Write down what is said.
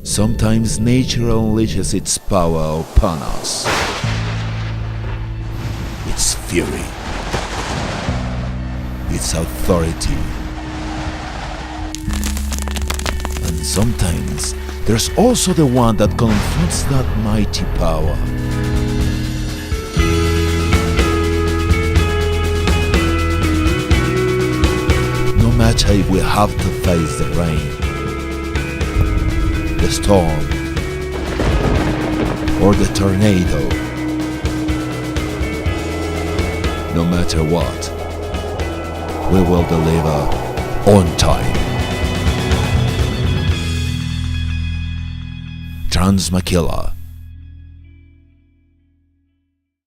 Sometimes nature unleashes its power upon us. Its fury, its authority. And sometimes there's also the one that confronts that mighty power. No matter if we have to face the rain, the storm, or the tornado. No matter what, we will deliver on time. Transmakilla.